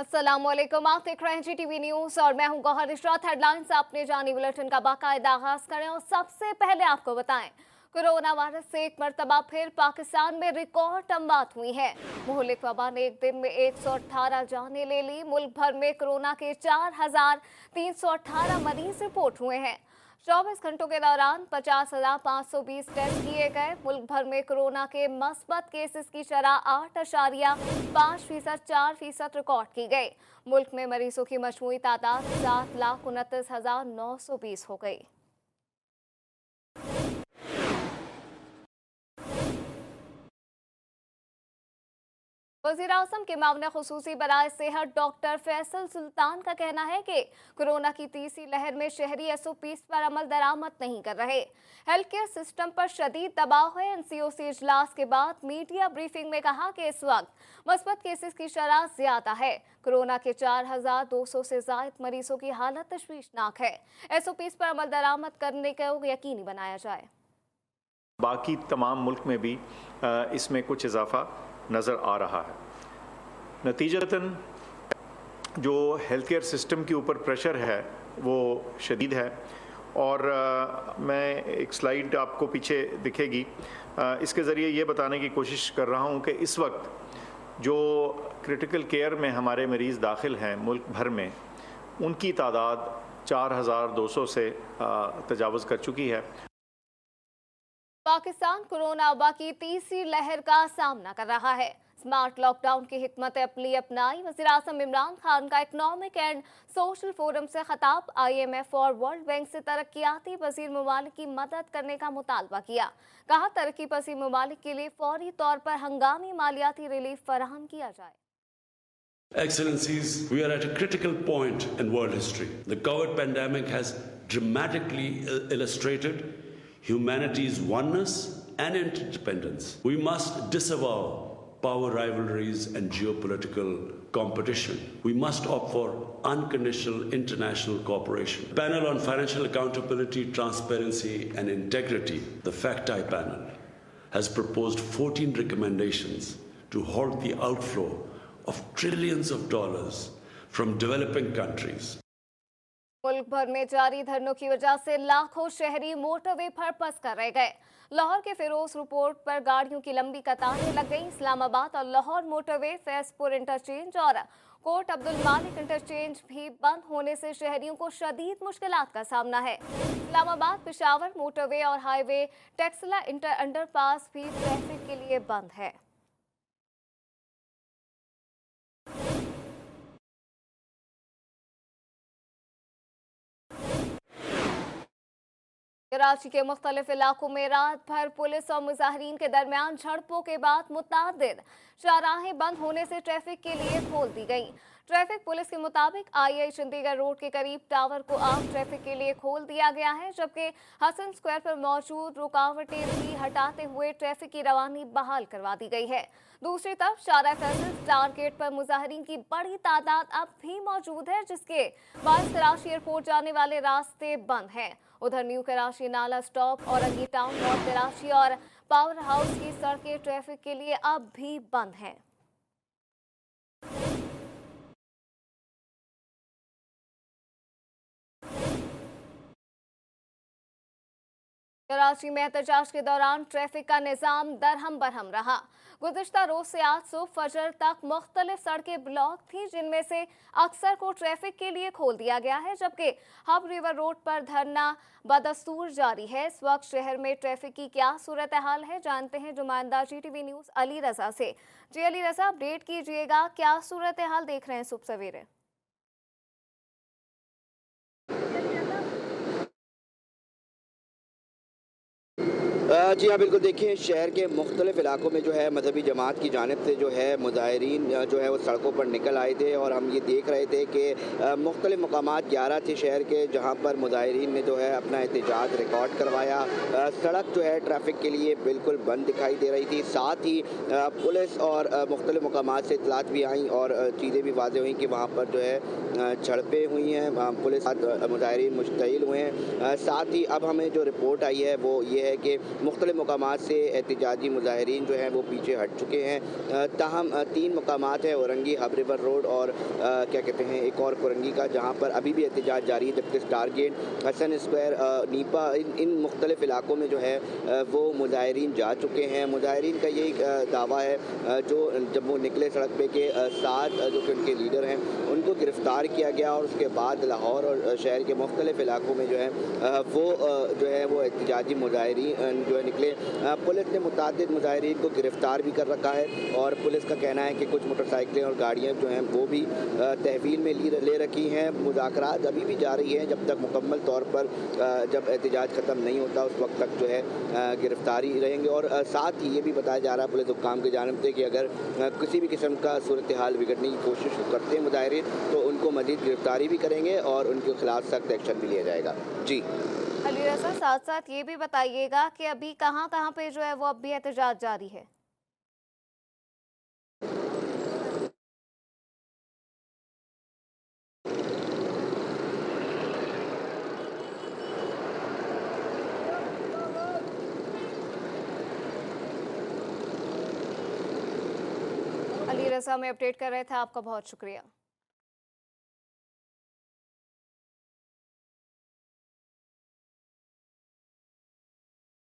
अस्सलामुअलैकुम, आप देख रहे हैं GTV न्यूज और मैं हूं गौहर इशरात। हेडलाइंस आपने जानी, बुलेटिन का बाकायदा आगाज करें और सबसे पहले आपको बताएं, कोरोना वायरस से एक मरतबा फिर पाकिस्तान में रिकॉर्ड अमवात हुई है। मुहलिक वबा ने एक दिन में 118 जानें ले ली। मुल्क भर में कोरोना के 4,318 मरीज रिपोर्ट हुए हैं। 24 घंटों के दौरान 50,520 टेस्ट किए गए। मुल्क भर में कोरोना के मस्बत केसेस की शरह 8.5% 4% रिकॉर्ड की गई। मुल्क में मरीजों की मजमूई तादाद 7,29,920 हो गई। वज़ीर-ए-आज़म के मामले खुसूसी बराए सेहत डॉक्टर फैसल सुल्तान का कहना है कि कोरोना की तीसरी लहर में शहरी SOPs पर अमल दरामद नहीं कर रहे। हेल्थ केयर सिस्टम पर शदीद दबाव है। NCOC इजलास के बाद मीडिया ब्रीफिंग में कहा कि इस वक्त मस्बत केसेस की शरह ज्यादा है। कोरोना के 4,200 से ज्यादा मरीजों की हालत तशवीशनाक है। SOPs पर अमल दरामद करने को यकीनी बनाया जाए। बाकी तमाम मुल्क में भी इसमें कुछ इजाफा नज़र आ रहा है। नतीजतन जो हेल्थ केयर सिस्टम के ऊपर प्रेशर है वो शदीद है। और मैं एक स्लाइड आपको पीछे दिखेगी, इसके ज़रिए ये बताने की कोशिश कर रहा हूँ कि इस वक्त जो क्रिटिकल केयर में हमारे मरीज़ दाखिल हैं मुल्क भर में, उनकी तादाद 4,200 से तजावुज़ कर चुकी है। पाकिस्तान कोरोना वबा की तीसरी लहर का सामना कर रहा है। स्मार्ट लॉकडाउन की हिकमत अमली अपनाई। वज़ीर-ए-आज़म इमरान खान का इकनॉमिक एंड सोशल फोरम से खिताब। IMF और वर्ल्ड बैंक से तरक्याती पसीर ममालिक की मदद करने का मुतालबा किया। कहा, तरक्की पसीर ममालिक के लिए फौरी तौर पर हंगामी मालियाती रिलीफ फराहम किया जाए। Excellencies, we are at a critical point in world history. The COVID pandemic has dramatically illustrated humanity's oneness and interdependence. We must disavow power rivalries and geopolitical competition. We must opt for unconditional international cooperation. Panel on Financial Accountability, Transparency and Integrity, the FACTI panel, has proposed 14 recommendations to halt the outflow of trillions of dollars from developing countries. मुल्क भर में जारी धरनों की वजह से लाखों शहरी motorway पर फंस कर रह गए। लाहौर के फिरोज रोड पर गाड़ियों की लंबी कतारें लग गई। इस्लामाबाद और लाहौर मोटरवे, फैजपुर इंटरचेंज और कोट अब्दुल मालिक इंटरचेंज भी बंद होने से शहरियों को शदीद मुश्किलात का सामना है। इस्लामाबाद पेशावर मोटरवे और हाईवे टेक्सला अंडरपास भी ट्रैफिक के लिए बंद है। कराची के मुख्तलिफ इलाकों में रात भर पुलिस और मुजाहिरीन के दरमियान झड़पों के बाद मुतादिद चौराहें बंद होने से ट्रैफिक के लिए खोल दी गई। ट्रैफिक पुलिस के मुताबिक IIA चंडीगढ़ रोड के करीब टावर को आम ट्रैफिक के लिए खोल दिया गया है, जबकि हसन स्क्वायर पर मौजूद रुकावटें भी हटाते हुए ट्रैफिक की रवानी बहाल करवा दी गई है। दूसरी तरफ शारा फैसल स्टार गेट पर मुजाहिरीन की बड़ी तादाद अब भी मौजूद है, जिसके बाद कराची एयरपोर्ट जाने वाले रास्ते बंद हैं। उधर न्यू कराची नाला stop, Orangi town, north Karachi और पावर हाउस की सड़कें ट्रैफिक के लिए अब भी बंद हैं। कराची में एहतजाज के दौरान ट्रैफिक का निजाम दरहम बरहम रहा। गुज़िश्ता रोज से आज सुबह फजर तक मुख्तलिफ सड़कें ब्लॉक थी, जिनमें से अक्सर को ट्रैफिक के लिए खोल दिया गया है, जबकि हब रिवर रोड पर धरना बदस्तूर जारी है। इस वक्त शहर में ट्रैफिक की क्या सूरत हाल है, जानते हैं नुमाइंदा GTV न्यूज़ अली रजा से। जी अली रजा, अपडेट कीजिएगा, क्या सूरत हाल देख रहे हैं सुबह सवेरे? जी हाँ, बिल्कुल। देखिए, शहर के मुख्तलिफ इलाकों में जो है मजहबी जमात की जानिब से जो है मुजाहिरीन जो है वो सड़कों पर निकल आए थे और हम ये देख रहे थे कि मुख्तलिफ मकामात 11 थे शहर के, जहाँ पर मुजाहिरीन ने जो है अपना एहतजाज रिकॉर्ड करवाया। सड़क जो है ट्रैफिक के लिए बिल्कुल बंद दिखाई दे रही थी। साथ ही पुलिस और मुख्तलिफ मकामात से इतलात भी आई और चीज़ें भी वाज़ेह हुई कि वहाँ पर जो है झड़पें हुई हैं, पुलिस मुजाहिरीन मुश्तइल हुए हैं। साथ ही अब हमें जो रिपोर्ट आई है वो ये है कि मुख्तलिफ़ मकामात से एहतजाजी मुजाहिरीन जो हैं वो पीछे हट चुके हैं। ताहम 3 मकामात हैं, औरंगी, हब रिवर रोड और क्या कहते हैं एक और कुरंगी का, जहाँ पर अभी भी एहतजाज जारी है। जबकि Star Gate, Hasan square, Nipa, इन मुख्तलिफ़ इलाकों में जो है वो मुजाहिरीन जा चुके हैं। मुजाहिरीन का यही दावा है जो जब वो निकले सड़क पे के 7 जो कि उनके लीडर हैं उनको गिरफ़्तार किया गया और उसके बाद लाहौर और शहर के मुख्तलिफ़ इलाकों में जो है वो जो है वो एहतजाजी मुजाहिरीन जो है निकले। पुलिस ने मुतादिद मुजाहिरीन को गिरफ़्तार भी कर रखा है और पुलिस का कहना है कि कुछ मोटरसाइकिलें और गाड़ियाँ जो हैं वो भी तहवील में ले रखी हैं। मुज़ाकरात अभी भी जारी हैं, जब तक मुकम्मल तौर पर जब एहतजाज ख़त्म नहीं होता उस वक्त तक जो है गिरफ़्तारी रहेंगे। और साथ ही ये भी बताया जा रहा है पुलिस हुक्काम की जानिब से कि अगर किसी भी किस्म का सूरत हाल बिगड़ने की कोशिश करते हैं मुजाहिरीन तो उनको मज़ीद गिरफ़्तारी भी करेंगे और उनके खिलाफ सख्त एक्शन भी लिया जाएगा। जी अली रज़ा, साथ साथ ये भी बताइएगा कि अभी कहाँ कहाँ पे जो है वो अब भी एहतजाज जारी है? अली रज़ा में अपडेट कर रहे थे, आपका बहुत शुक्रिया।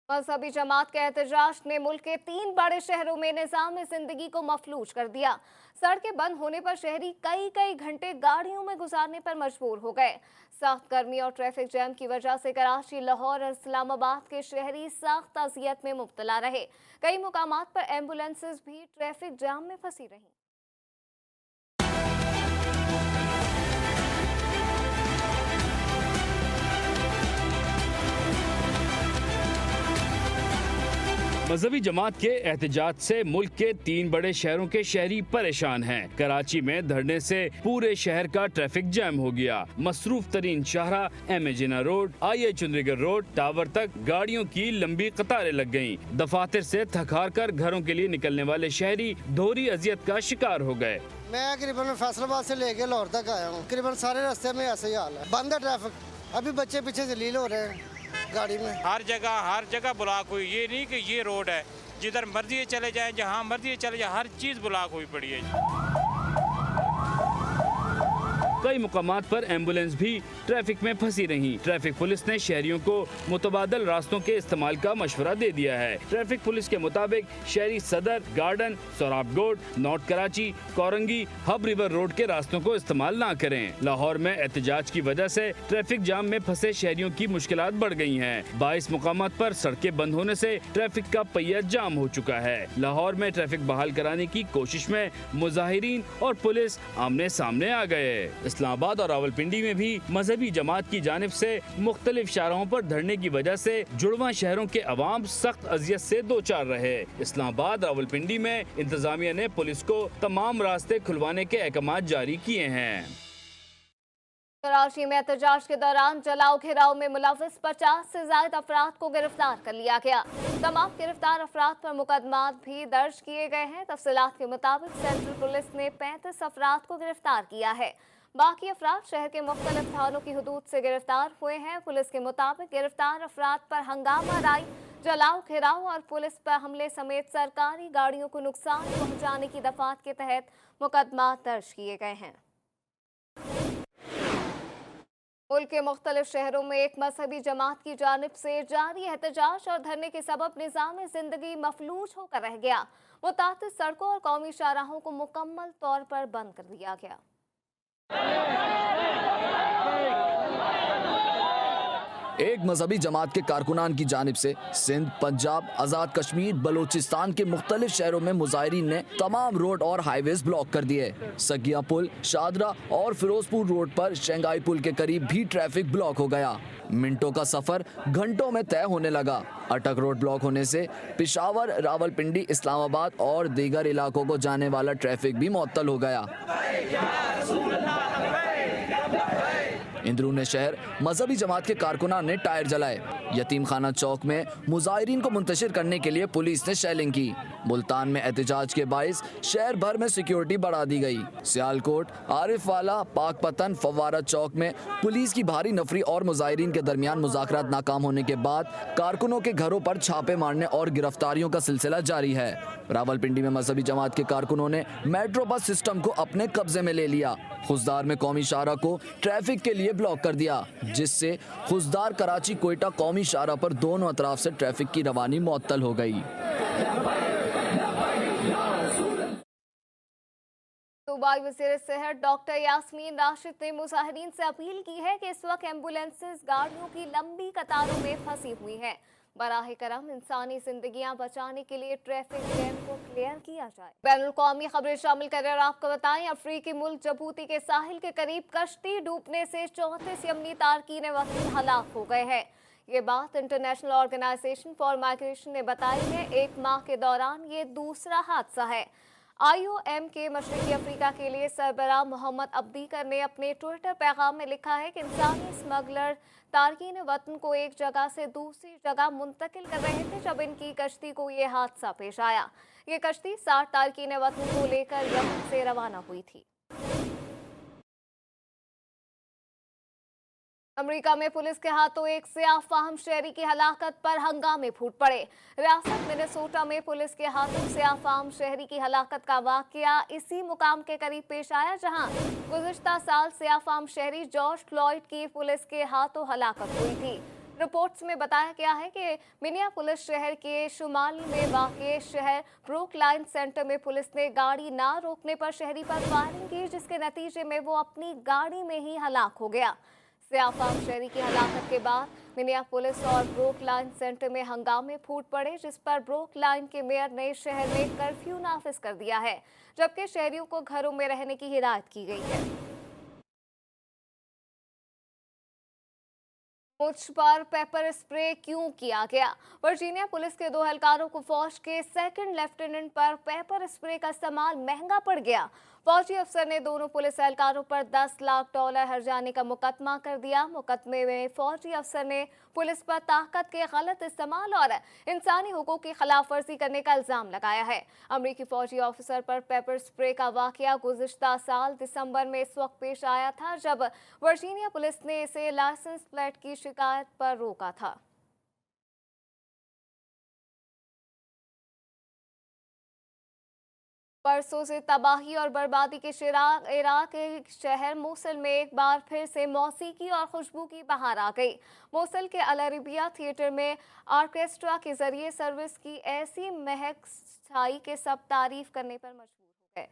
मजहबी जमात के एहतजाज ने मुल्क के 3 बड़े शहरों में निज़ाम जिंदगी को मफलूज कर दिया। सड़कें बंद होने पर शहरी कई घंटे गाड़ियों में गुजारने पर मजबूर हो गए। सख्त गर्मी और ट्रैफिक जैम की वजह से कराची, लाहौर और इस्लामाबाद के शहरी सख्त अजियत में मुब्तला रहे। कई मुकामात पर एम्बुलेंसेज भी ट्रैफिक जाम में फंसी रहीं। मजहबी जमात के एहतजाज से मुल्क के 3 बड़े शहरों के शहरी परेशान हैं। कराची में धरने से पूरे शहर का ट्रैफिक जैम हो गया। मसरूफ तरीन शाहरा M A Jinnah road, IA Chundrigar road tower तक गाड़ियों की लंबी कतारें लग गयीं। दफातर से थक हार कर घरों के लिए निकलने वाले शहरी दोहरी अजियत का शिकार हो गए। मैं करीबन फैसलाबाद से लेके लाहौर तक आया हूँ। करीबन सारे रास्ते में ऐसे ही हाल है, बंद है ट्रैफिक। अभी बच्चे पीछे जलील हो रहे हैं गाड़ी में। हर जगह ब्लॉक हुई। ये नहीं कि ये रोड है जिधर मर्जी चले जाएं, जहां मर्जी चले जाएं, हर चीज़ ब्लॉक हुई पड़ी है। कई मुकामात पर एम्बुलेंस भी ट्रैफिक में फंसी रहीं। ट्रैफिक पुलिस ने शहरियों को मुतबादल रास्तों के इस्तेमाल का मशवरा दे दिया है। ट्रैफिक पुलिस के मुताबिक शहरी सदर, गार्डन, सोराब गोड, north Karachi, Korangi, hub river road के रास्तों को इस्तेमाल ना करें। लाहौर में एहतजाज की वजह से ट्रैफिक जाम में फंसे शहरियों की मुश्किलात बढ़ गई हैं। 22 मुकामात पर सड़कें बंद होने से ट्रैफिक का पहिया जाम हो चुका है। लाहौर में ट्रैफिक बहाल कराने की कोशिश में मुजाहिरीन और पुलिस आमने सामने आ गए। इस्लामाबाद और रावलपिंडी में भी मजहबी जमात की जानिब से मुख्तलिफ शाहराहों पर धरने की वजह से जुड़वा शहरों के अवाम सख्त अजियत से दो चार रहे। इस्लामाबाद, रावलपिंडी में इंतजामिया ने पुलिस को तमाम रास्ते खुलवाने के अहकाम जारी किए हैं। कराची में एहतजाज के दौरान जलाओ घेराव में मुलव्विस 50 से ज्यादा अफराद को गिरफ्तार कर लिया गया। तमाम गिरफ्तार अफराद पर मुकदमात भी दर्ज किए गए हैं। तफसीलात के मुताबिक सेंट्रल पुलिस ने 35 अफराद को गिरफ्तार किया है। बाकी अफराद शहर के मुख्तलिफ थानों की हुदूद से गिरफ्तार हुए हैं। पुलिस के मुताबिक गिरफ्तार अफराद पर हंगामा राई, जलाओ घेराव और पुलिस पर हमले समेत सरकारी गाड़ियों को नुकसान पहुंचाने की दफात के तहत मुकदमात दर्ज किए गए हैं। मुल्क के मुख्तलिफ शहरों में एक मजहबी जमात की जानिब से जारी एहतजाज और धरने के सबब निज़ाम जिंदगी मफलूज होकर रह गया। मुतादिद सड़कों और कौमी शाहराहों को मुकम्मल तौर पर बंद कर दिया गया। एक मजहबी जमात के कारकुनान की जानिब से सिंध, पंजाब, आज़ाद कश्मीर, बलोचिस्तान के मुख्तलिफ शहरों में मुजाहिरीन ने तमाम रोड और हाईवेज ब्लॉक कर दिए। सगिया पुल, शादरा और फिरोजपुर रोड पर शंघाई पुल के करीब भी ट्रैफिक ब्लॉक हो गया। मिनटों का सफर घंटों में तय होने लगा। अटक रोड ब्लॉक होने से पिशावर, रावलपिंडी, इस्लामाबाद और दीगर इलाकों को जाने वाला ट्रैफिक भी मुअत्तल हो गया। इंदरून शहर मजहबी जमात के कारकुनान ने टायर जलाए। यतीम खाना चौक में मुजाहिरीन को मुंतशिर करने के लिए पुलिस ने शेलिंग की। मुल्तान में एहतजाज के बाइस शहर भर में सिक्योरिटी बढ़ा दी गई। सियालकोट, आरिफवाला, पाकपतन, फव्वारा चौक में पुलिस की भारी नफरी और मुजाहिरीन के दरमियान मुज़ाकरात नाकाम होने के बाद कारकुनों के घरों पर छापे मारने और गिरफ्तारियों का सिलसिला जारी है। रावलपिंडी में मजहबी जमात के कारकुनों ने मेट्रो बस सिस्टम को अपने कब्जे में ले लिया। खुशदार में कौमी शाहरा को ट्रैफिक के लिए ब्लॉक कर दिया, जिससे खुशदार कराची कोयटा कौमी शाहरा पर दोनों अतराफ से ट्रैफिक की रवानी मुअत्तल हो गई। सूबाई वज़ीर सेहत डॉक्टर यास्मीन राशिद ने मुजाहिरीन से अपील की है कि इस वक्त एम्बुलेंसेस गाड़ियों की लंबी कतारों में फंसी हुई हैं। बराह करम इंसानी जिंदगियां बचाने के लिए ट्रैफिक जैम को क्लियर किया जाए। बैनुल-अक़वामी खबरें शामिल कर आपको बताएं, अफ्रीकी मुल्क जबूती के साहिल के करीब कश्ती डूबने से 34 यमनी तारकीन वतन हलाक हो गए हैं। ये बात इंटरनेशनल ऑर्गेनाइजेशन फॉर माइग्रेशन ने बताई है। एक माह के दौरान ये दूसरा हादसा है। IOM के मशरकी अफ्रीका के लिए सरबराह मोहम्मद अब्दीकर ने अपने ट्विटर पैगाम में लिखा है कि इंसानी स्मगलर तारकीन वतन को एक जगह से दूसरी जगह मुंतकिल कर रहे थे जब इनकी कश्ती को ये हादसा पेश आया। ये कश्ती 60 तारकीन वतन को लेकर यमन से रवाना हुई थी। अमेरिका में पुलिस के हाथों एक सियाह फाहम शहरी की हलाकत पर हंगामे फूट पड़े। रियासत मिनेसोटा में पुलिस के हाथों सियाह फाहम शहरी की हलाकत का वाकया इसी मुकाम के करीब पेश आया, जहां गुज़िश्ता साल सियाह फाहम शहरी जॉर्ज फ्लॉयड की पुलिस के हाथों हलाकत हुई थी। रिपोर्ट्स में बताया गया है कि मिनियापोलिस शहर के शुमाल में वाक़ शहर ब्रुकलाइन सेंटर में पुलिस ने गाड़ी ना रोकने पर शहरी पर फायरिंग की, जिसके नतीजे में वो अपनी गाड़ी में ही हलाक हो गया। सियाह फाहम शहरी की हलाकत के बाद मिनियापोलिस और ब्रुकलाइन सेंटर में हंगामे फूट पड़े, जिस पर ब्रुकलाइन के मेयर ने शहर में कर्फ्यू नाफिज कर दिया है, जबकि शहरियों को घरों में रहने की हिदायत की गई है। मुझ पर पेपर स्प्रे क्यों किया गया? वर्जीनिया पुलिस के 2 एहलकारों को फौज के सेकंड लेफ्टिनेंट पर पेपर स्प्रे का इस्तेमाल महंगा पड़ गया। फौजी अफसर ने दोनों पुलिस एहलकारों पर $10 लाख हर्जाने का मुकदमा कर दिया। मुकदमे में फौजी अफसर ने पुलिस पर ताकत के गलत इस्तेमाल और इंसानी हुकूक की खिलाफ वर्जी करने का इल्जाम लगाया है। अमरीकी फौजी ऑफिसर पर पेपर स्प्रे का वाकया गुज़िश्ता साल दिसंबर में इस वक्त पेश आया था, जब वर्जीनिया पुलिस ने इसे लाइसेंस प्लेट की शिकायत पर रोका था। परसों से तबाही और बर्बादी के इराक के शहर मोसुल में एक बार फिर से मौसीकी और खुशबू की बहार आ गई। मोसुल के अल अरबिया थिएटर में ऑर्केस्ट्रा के जरिए सर्विस की ऐसी महक छाई के सब तारीफ करने पर मजबूर हो गए।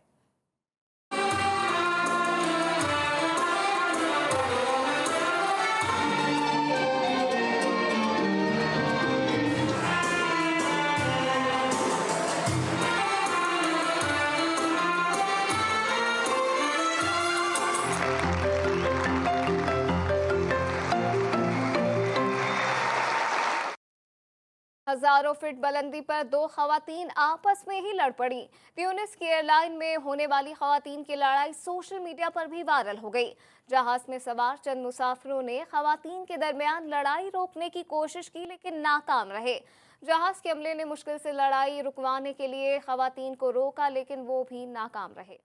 हजारों फीट बुलंदी पर 2 खवातीन आपस में ही लड़ पड़ी। ट्यूनिस की एयरलाइन में होने वाली खवातीन की लड़ाई सोशल मीडिया पर भी वायरल हो गई। जहाज में सवार चंद मुसाफिरों ने खवातीन के दरमियान लड़ाई रोकने की कोशिश की, लेकिन नाकाम रहे। जहाज के अमले ने मुश्किल से लड़ाई रुकवाने के लिए खवातीन को रोका, लेकिन वो भी नाकाम रहे।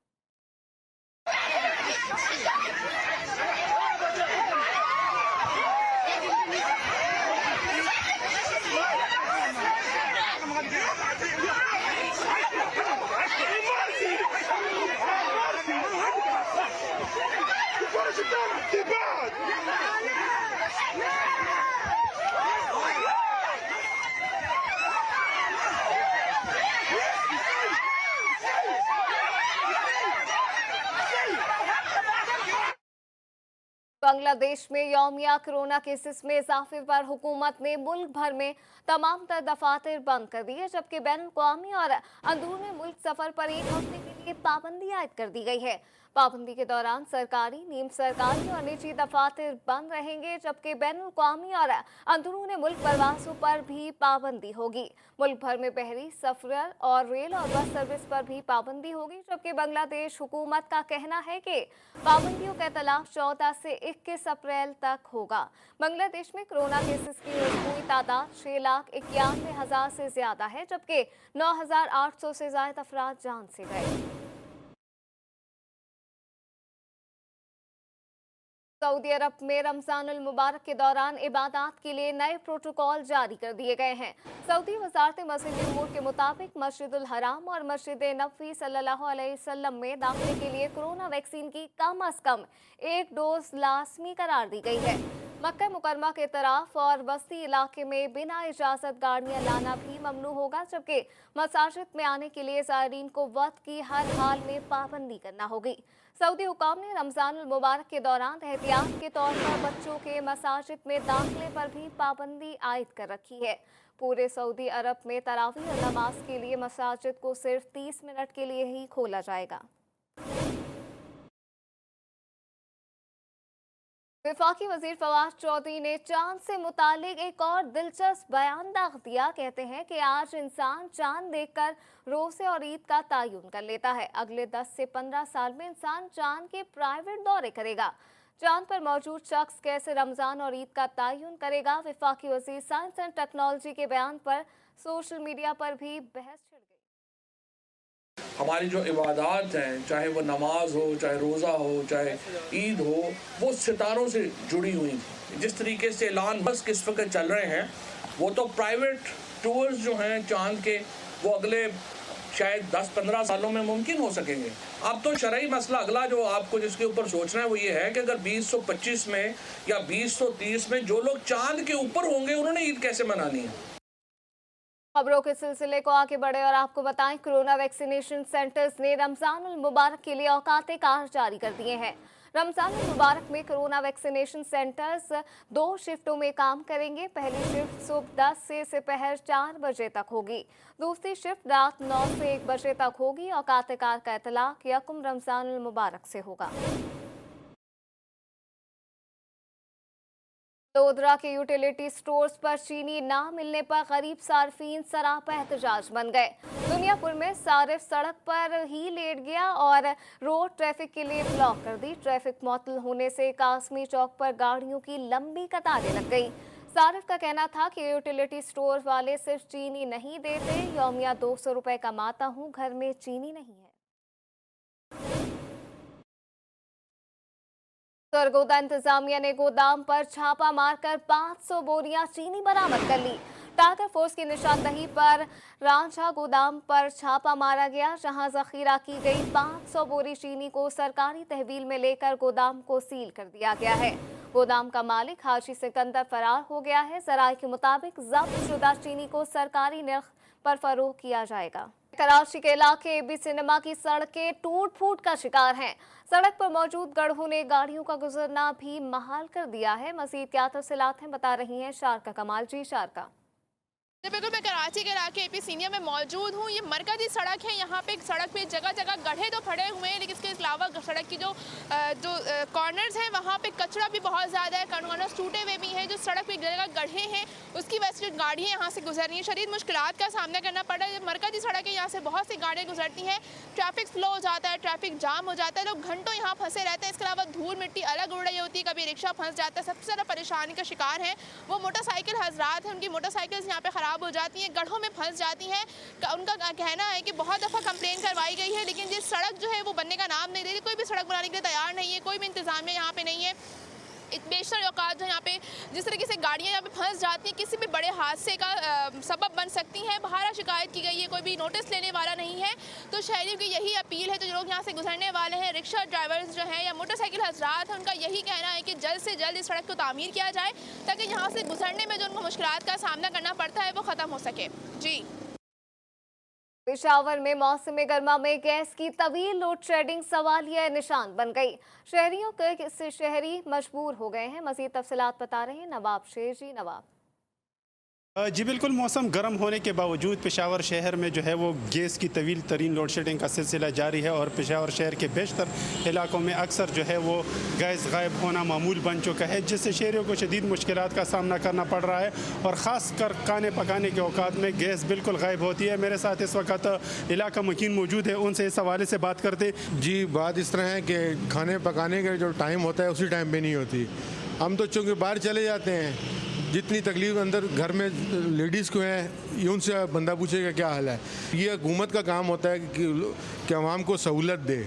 बांग्लादेश में यौमिया कोरोना केसेस में इजाफे पर हुकूमत ने मुल्क भर में तमाम तर दफातर बंद कर दिए, जबकि बैनुल-अक़वामी और अंदरूनी मुल्क सफर पर 1 हफ्ते के लिए पाबंदी आयद कर दी गई है। पाबंदी के दौरान सरकारी, नीम सरकारी और निजी दफातर बंद रहेंगे, जबकि बैनुल-अक़वामी और अंदरूनी मुल्क परवासों पर भी पाबंदी होगी। मुल्क भर में बहरी सफर और रेल और बस सर्विस पर भी पाबंदी होगी, जबकि बांग्लादेश हुकूमत का कहना है कि पाबंदियों का इतलाक 14 से 21 अप्रैल तक होगा। बांग्लादेश में कोरोना केसेस की मजमूई तादाद 6,91,000 से ज्यादा है, जबकि 9,800 से ज्यादा अफराद जान से गए। सऊदी अरब में रमजानुल मुबारक के दौरान इबादत के लिए नए प्रोटोकॉल जारी कर दिए गए हैं। सऊदी वजारत मज़हबी उमूर के मुताबिक मस्जिदुल हराम और मस्जिद नबवी सल्लल्लाहु अलैहि वसल्लम में दाखिले के लिए कोरोना वैक्सीन की कम अज कम 1 डोज लाजमी करार दी गई है। मक्का मुकरमा के तरफ और बस्ती इलाके में बिना इजाज़त गाड़ियां लाना भी ममनू होगा, जबकि मसाजिद में आने के लिए ज़ायरीन को वक्त की हर हाल में पाबंदी करना होगी। सऊदी हुकाम ने रमजानुल मुबारक के दौरान एहतियात के तौर पर बच्चों के मसाजिद में दाखिले पर भी पाबंदी आयद कर रखी है। पूरे सऊदी अरब में तरावी और नमाज के लिए मसाजिद को सिर्फ 30 मिनट के लिए ही खोला जाएगा। वफाकी वजीर फवाद चौधरी ने चांद से मुतालिक एक और दिलचस्प बयान दाग दिया। कहते हैं कि आज इंसान चांद देखकर रोज़े और ईद का तयन कर लेता है। अगले 10 से 15 साल में इंसान चांद के प्राइवेट दौरे करेगा। चांद पर मौजूद शख्स कैसे रमजान और ईद का तयन करेगा? वफाकी वजीर साइंस एंड टेक्नोलॉजी के बयान पर सोशल मीडिया पर भी बहस छिड़ गई। हमारी जो इबादत हैं, चाहे वो नमाज हो, चाहे रोज़ा हो, चाहे ईद हो, वो सितारों से जुड़ी हुई थी। जिस तरीके से ऐलान बस किस वक्त चल रहे हैं, वो तो प्राइवेट टूर्स जो हैं चांद के, वो अगले शायद 10-15 सालों में मुमकिन हो सकेंगे। अब तो शरई मसला अगला जो आपको जिसके ऊपर सोचना है वो ये है कि अगर 2025 में या 2030 में जो लोग चांद के ऊपर होंगे, उन्होंने ईद कैसे मनानी है। खबरों के सिलसिले को आगे बढ़े और आपको बताएं, कोरोना वैक्सीनेशन सेंटर्स ने रमजानुल मुबारक के लिए औकात कार जारी कर दिए हैं। रमजानुल मुबारक में कोरोना वैक्सीनेशन सेंटर्स 2 शिफ्टों में काम करेंगे। पहली शिफ्ट सुबह 10 से दोपहर 4 बजे तक होगी। दूसरी शिफ्ट रात 9 से 1 बजे तक होगी। औकात कार का इतलाक यकम रमजानुल मुबारक से होगा। वडोदरा के यूटिलिटी स्टोर्स पर चीनी ना मिलने पर गरीब सार्फिन सरापा एहतजाज बन गए। दुनियापुर में सारिफ सड़क पर ही लेट गया और रोड ट्रैफिक के लिए ब्लॉक कर दी। ट्रैफिक मुअत्तल होने से कासमी चौक पर गाड़ियों की लंबी कतारें लग गई। सारिफ का कहना था कि यूटिलिटी स्टोर वाले सिर्फ चीनी नहीं देते, यौमिया 200 रुपए कमाता हूँ, घर में चीनी नहीं है। सरगोदा इंतजामिया ने गोदाम पर छापा मारकर 500 बोरियां चीनी बरामद कर ली। टास्क फोर्स की निशानदही पर रांझा गोदाम पर छापा मारा गया, जहां जखीरा की गई 500 बोरी चीनी को सरकारी तहवील में लेकर गोदाम को सील कर दिया गया है। गोदाम का मालिक हाजी सिकंदर फरार हो गया है। जराये के मुताबिक जब्त शुदा चीनी को सरकारी नर्ख पर फरोख्त किया जाएगा। कराची के इलाके एबी सिनेमा की सड़कें टूट फूट का शिकार हैं। सड़क पर मौजूद गड्ढों ने गाड़ियों का गुजरना भी महाल कर दिया है। मजीद क्या तफसीलात हैं बता रही हैं शारका कमाल। जी शारका। बिल्कुल, मैं कराची के इलाके एपी सीनिया में मौजूद हूँ। ये मरकजी सड़क है। यहाँ पे सड़क पे जगह जगह गड्ढे तो पड़े हुए हैं, लेकिन इसके अलावा सड़क की जो कॉर्नर्स हैं वहाँ पे कचरा भी बहुत ज़्यादा है। कॉर्नर्स टूटे हुए भी हैं। जो सड़क पे जगह गड्ढे हैं उसकी वजह से गाड़ियाँ यहाँ से गुजर रही हैं, शदीद मुश्किलात का सामना करना पड़ रहा है। मरकजी सड़क है, यहाँ से बहुत सी गाड़ियाँ गुजरती हैं, ट्रैफिक स्लो हो जाता है, ट्रैफिक जाम हो जाता है, लोग घंटों यहाँ फंसे रहते हैं। इसके अलावा धूल मिट्टी अलग उड़ रही होती है, कभी रिक्शा फंस जाता है। सबसे ज़्यादा परेशानी का शिकार है वो मोटरसाइकिल हजरात हैं। उनकी मोटरसाइकिल यहाँ पे ख़राब हो जाती हैं, गड्ढों में फंस जाती हैं। उनका कहना है कि बहुत दफ़ा कंप्लेन करवाई गई है, लेकिन ये सड़क जो है वो बनने का नाम नहीं दे रही। कोई भी सड़क बनाने के लिए तैयार नहीं है, कोई भी इंतजामिया यहाँ पे नहीं है। बेशतर औकात जो यहाँ पे जिस तरीके से गाड़ियाँ यहाँ पे फंस जाती हैं, किसी भी बड़े हादसे का सबब बन सकती हैं। बाहर शिकायत की गई है, कोई भी नोटिस लेने वाला नहीं है। तो शहरियों की यही अपील है, तो जो लोग यहाँ से गुजरने वाले हैं, रिक्शा ड्राइवर्स जो हैं या मोटरसाइकिल हजरात हैं, उनका यही कहना है कि जल्द से जल्द इस सड़क को तामीर किया जाए, ताकि यहाँ से गुजरने में जो उनको मुश्किलात का सामना करना पड़ता है वो ख़त्म हो सके। जी। पेशावर में मौसम गर्मा में गैस की तवील लोड शेडिंग सवालिया निशान बन गई। शहरियों के शहरी मजबूर हो गए हैं। मजीद तफसीलात बता रहे हैं नवाब शेर। जी नवाब। जी बिल्कुल, मौसम गर्म होने के बावजूद पेशावर शहर में जो है वो गैस की तवील तरीन लोड शेडिंग का सिलसिला जारी है और पेशावर शहर के बेशतर इलाकों में अक्सर जो है वो गैस गायब होना मामूल बन चुका है, जिससे शहरियों को शदीद मुश्किलात का सामना करना पड़ रहा है और ख़ास कर खाने पकाने के औकात में गैस बिल्कुल गायब होती है। मेरे साथ इस वक्त इलाका मकीन मौजूद है, उनसे इस हवाले से बात करते। जी, बात इस तरह है कि खाने पकाने का जो टाइम होता है उसी टाइम पे नहीं होती। हम तो चूँकि बाहर चले जाते हैं, जितनी तकलीफ अंदर घर में लेडीज़ को है ये उनसे बंदा पूछेगा क्या हाल है। ये हुकूमत का काम होता है कि आवाम को सहूलत दे,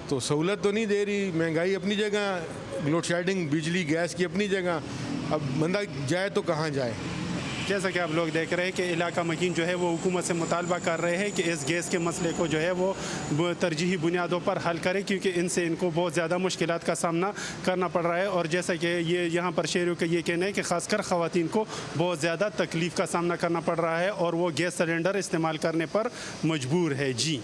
तो सहूलत तो नहीं दे रही। महंगाई अपनी जगह, लोड शेडिंग, बिजली गैस की अपनी जगह, अब बंदा जाए तो कहाँ जाए। जैसा कि आप लोग देख रहे हैं कि इलाका मकीन जो है वो हुकूमत से मुतालबा कर रहे हैं कि इस गैस के मसले को जो है वो तरजीही बुनियादों पर हल करे, क्योंकि इनसे इनको बहुत ज़्यादा मुश्किलात का सामना करना पड़ रहा है। और जैसा कि ये यहाँ पर शहरियों का ये कहना है कि ख़ासकर ख़वातीन को बहुत ज़्यादा तकलीफ़ का सामना करना पड़ रहा है और वो गैस सिलेंडर इस्तेमाल करने पर मजबूर है। जी,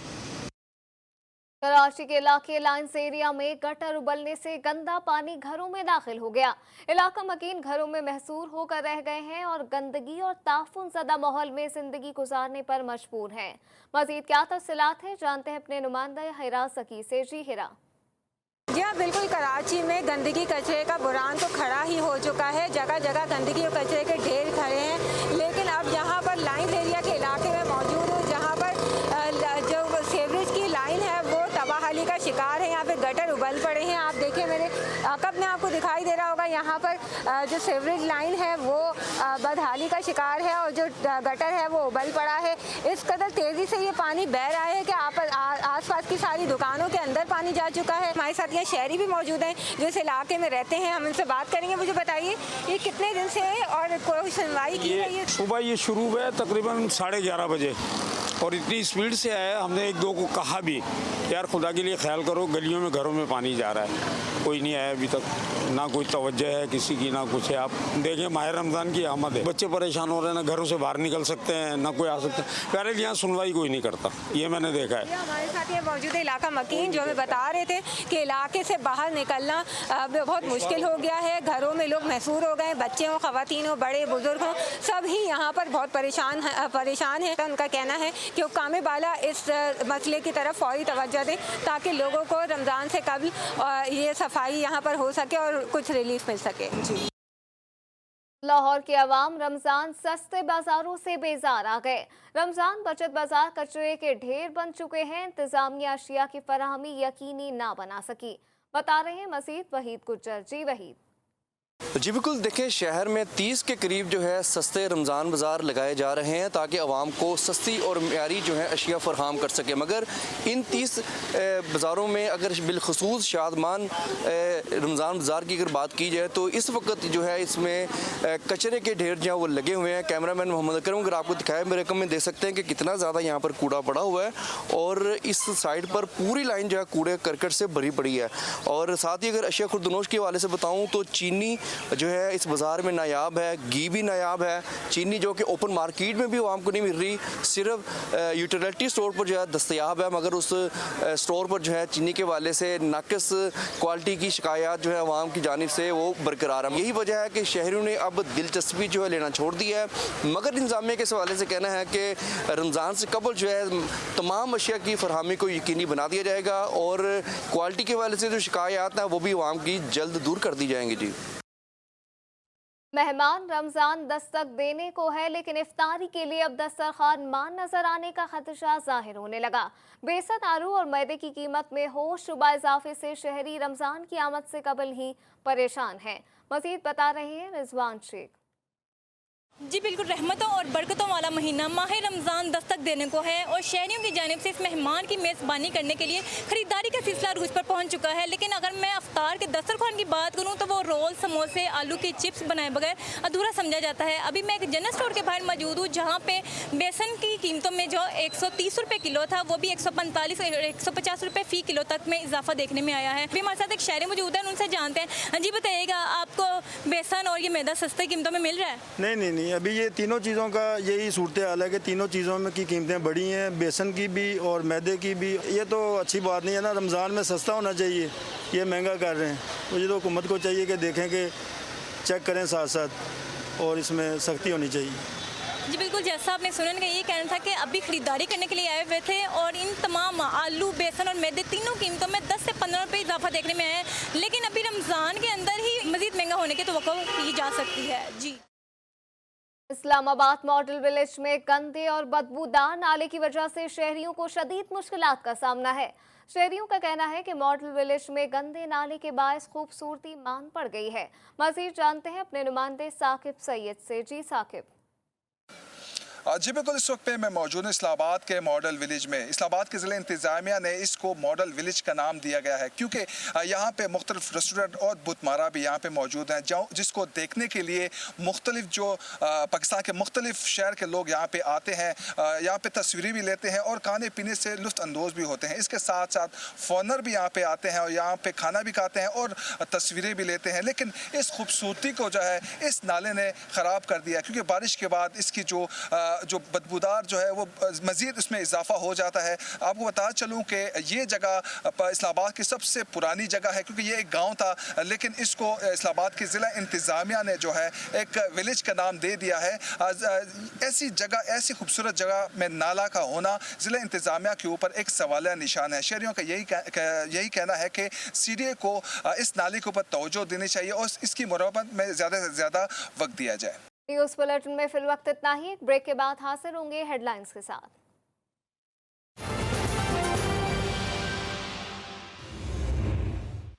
कराची के इलाके लाइंस एरिया में गटर उबलने से गंदा पानी घरों में दाखिल हो गया। इलाका मकीन घरों में महसूर होकर रह गए हैं और गंदगी और ताफुन ज़दा माहौल में जिंदगी गुजारने पर मजबूर हैं। मजीद क्या तफसीलात हैं, जानते हैं अपने नुमाइंदा हिरा सकी से। जी हिरा। जी हाँ, बिल्कुल, कराची में गंदगी कचरे का बुरान तो खड़ा ही हो चुका है। जगह जगह गंदगी और कचरे के ढेर खड़े हैं, लेकिन अब यहाँ पर लाइंस एरिया के इलाके में मौजूद हूँ, जहाँ पर जो सीवरेज की लाइन है वो तबाही का शिकार है। यहाँ पे गटर उबल पड़े हैं। आप देखिए, मेरे कब में आपको दिखाई दे रहा होगा, यहाँ पर जो सीवरेज लाइन है वो बदहाली का शिकार है और जो गटर है वो उबल पड़ा है। इस कदर तेज़ी से ये पानी बह रहा है कि आसपास की सारी दुकानों के अंदर पानी जा चुका है। हमारे साथ यहाँ शहरी भी मौजूद हैं जो इस इलाके में रहते हैं, हम इनसे बात करेंगे। मुझे बताइए, ये कितने दिन से है और कोई सुनवाई की है? ये सुबह ये शुरू हुआ है तकरीबन 11:30 बजे और इतनी स्पीड से आया, हमने एक दो को कहा भी यार खुदा के लिए ख्याल करो, गलियों में घरों में पानी जा रहा है। कोई नहीं आया अभी तक, ना कोई तवज्जो है किसी की, ना कुछ है। आप देखें, माह रमज़ान की आमद है, बच्चे परेशान हो रहे हैं, ना घरों से बाहर निकल सकते हैं, ना कोई आ सकता है। प्यारे यहाँ सुनवाई कोई नहीं करता, ये मैंने देखा है। हमारे साथ ये मौजूद है इलाका मकीन, जो हमें बता रहे थे कि इलाके से बाहर निकलना बहुत मुश्किल हो गया है। घरों में लोग महसूर हो गए, बच्चे हों, ख़वातीन हों, बड़े बुजुर्ग हों, सब ही यहाँ पर बहुत परेशान है। उनका कहना है कि हुक्काम बाला इस मसले की तरफ फौरी तवज्जो दें ताकि लोगों को रमज़ान से कबल ये सफाई यहाँ पर हो सके और कुछ रिलीफ मिल सके। जी, लाहौर के अवाम रमजान सस्ते बाजारों से बेजार आ गए। रमजान बचत बाजार कचरे के ढेर बन चुके हैं। इंतजामिया अशिया की फराहमी यकीनी ना बना सकी, बता रहे हैं मजीद वहीद गुज्जर। जी वहीद। जी बिल्कुल, देखिए, शहर में 30 के करीब जो है सस्ते रमज़ान बाज़ार लगाए जा रहे हैं ताकि आवाम को सस्ती और म्यारी जो है अशिया फराहम कर सके। मगर इन 30 बाज़ारों में अगर बिलखसूस शादमान रमज़ान बाज़ार की अगर बात की जाए तो इस वक्त जो है इसमें कचरे के ढेर जो है वो लगे हुए हैं। कैमरामैन मोहम्मद अकरम अगर आपको दिखाया मेरे कम में देख सकते हैं कि कितना ज़्यादा यहाँ पर कूड़ा पड़ा हुआ है और इस साइड पर पूरी लाइन जो है कूड़े करकट से भरी पड़ी है। और साथ ही अगर अशिया खुर्दनोश के हवाले से बताऊँ तो चीनी जो है इस बाज़ार में नायाब है, घी भी नायाब है। चीनी जो कि ओपन मार्केट में भी आवाम को नहीं मिल रही, सिर्फ यूटिलिटी स्टोर पर जो है दस्तयाब है। मगर उस स्टोर पर जो है चीनी के वाले से नाक़िस क्वालिटी की शिकायत जो है आवाम की जानिब से वो बरकरार है। यही वजह है कि शहरियों ने अब दिलचस्पी जो है लेना छोड़ दी है। मगर इंतज़ामिया के इस हवाले से कहना है कि रमज़ान से कबल जो है तमाम अशिया की फरहमी को यकीनी बना दिया जाएगा और क्वालिटी के हवाले से जो शिकायत हैं वो भी आवाम की जल्द दूर कर दी जाएंगी। जी, मेहमान रमजान दस्तक देने को है, लेकिन इफ्तारी के लिए अब दस्तरखान मान नजर आने का खदशा जाहिर होने लगा। बेसन, आलू और मैदे की कीमत में होशरुबा इजाफे से शहरी रमजान की आमद से कबल ही परेशान हैं। मजीद बता रहे हैं रिजवान शेख। जी बिल्कुल, रहमतों और बरकतों वाला महीना माह रमज़ान दस्तक देने को है और शहरियों की जानिब से इस मेहमान की मेज़बानी करने के लिए ख़रीदारी का सिलसिला रूज पर पहुंच चुका है। लेकिन अगर मैं अफ्तार के दस्तरखान की बात करूं तो वो रोल, समोसे, आलू की चिप्स बनाए बगैर अधूरा समझा जाता है। अभी मैं एक जनरल स्टोर के बाहर मौजूद हूँ जहाँ पे बेसन की कीमतों में जो 130 रुपये किलो था वो भी 145 और 150 रुपये फ़ी किलो तक में इजाफा देखने में आया है। अभी हमारे साथ एक शहरी मौजूद है, उनसे जानते हैं। हाँ जी, बताइएगा, आपको बेसन और ये मैदा सस्ते कीमतों में मिल रहा है? नहीं, अभी ये तीनों चीज़ों का यही सूरत हाल है कि तीनों चीज़ों में की कीमतें बढ़ी हैं, बेसन की भी और मैदे की भी। ये तो अच्छी बात नहीं है ना, रमज़ान में सस्ता होना चाहिए, ये महंगा कर रहे हैं। तो ये तो हुकूमत को चाहिए कि देखें कि चेक करें साथ साथ और इसमें सख्ती होनी चाहिए। जी बिल्कुल, जैसा आपने सुना कि ये कहना था कि अभी खरीदारी करने के लिए आए हुए थे और इन तमाम आलू, बेसन और मैदे तीनों कीमतों में 10 से 15 रुपये इजाफा देखने में आया है, लेकिन अभी रमज़ान के अंदर ही मजीद महंगा होने की तवक्को की जा सकती है। जी। इस्लामाबाद मॉडल विलेज में गंदे और बदबूदार नाले की वजह से शहरियों को शदीद मुश्किलात का सामना है। शहरियों का कहना है कि मॉडल विलेज में गंदे नाले के बायस खूबसूरती मान पड़ गई है। मजीद जानते हैं अपने नुमाइंदे साकिब सैयद से। जी साकिब। जी बिल्कुल, इस वक्त पे मैं मौजूद हूँ इस्लामाबाद के मॉडल विलेज में। इस्लामाबाद के ज़िला इंतज़ामिया ने इसको मॉडल विलेज का नाम दिया गया है क्योंकि यहाँ पे मुख्तलिफ रेस्टोरेंट और बुतमारा भी यहाँ पे मौजूद हैं, जिसको देखने के लिए मुख्तलिफ जो पाकिस्तान के मुख्तलिफ शहर के लोग यहाँ पे आते हैं, यहाँ पे तस्वीरें भी लेते हैं और खाने पीने से लुत्फ़ अंदोज़ भी होते हैं। इसके साथ साथ फॉरनर भी यहाँ पे आते हैं और यहाँ पे खाना भी खाते हैं और तस्वीरें भी लेते हैं। लेकिन इस खूबसूरती को जो है इस नाले ने ख़राब कर दिया क्योंकि बारिश के बाद इसकी जो बदबूदार जो है वो मज़ीद इसमें इजाफा हो जाता है। आपको बता चलूँ कि ये जगह इस्लामाबाद की सबसे पुरानी जगह है क्योंकि ये एक गांव था, लेकिन इसको इस्लामाबाद की ज़िला इंतज़ामिया ने जो है एक विलेज का नाम दे दिया है। ऐसी जगह, ऐसी खूबसूरत जगह में नाला का होना ज़िला इंतज़ामिया के ऊपर एक सवालिया निशान है। शहरियों का यही कहना है कि CDA को इस नाले के ऊपर तवज्जो देनी चाहिए और इसकी मुरम्मत में ज़्यादा से ज़्यादा वक्त दिया जाए। न्यूज़ बुलेटिन में फिलवक्त इतना ही। ब्रेक के बाद हाजिर होंगे हेडलाइंस के साथ।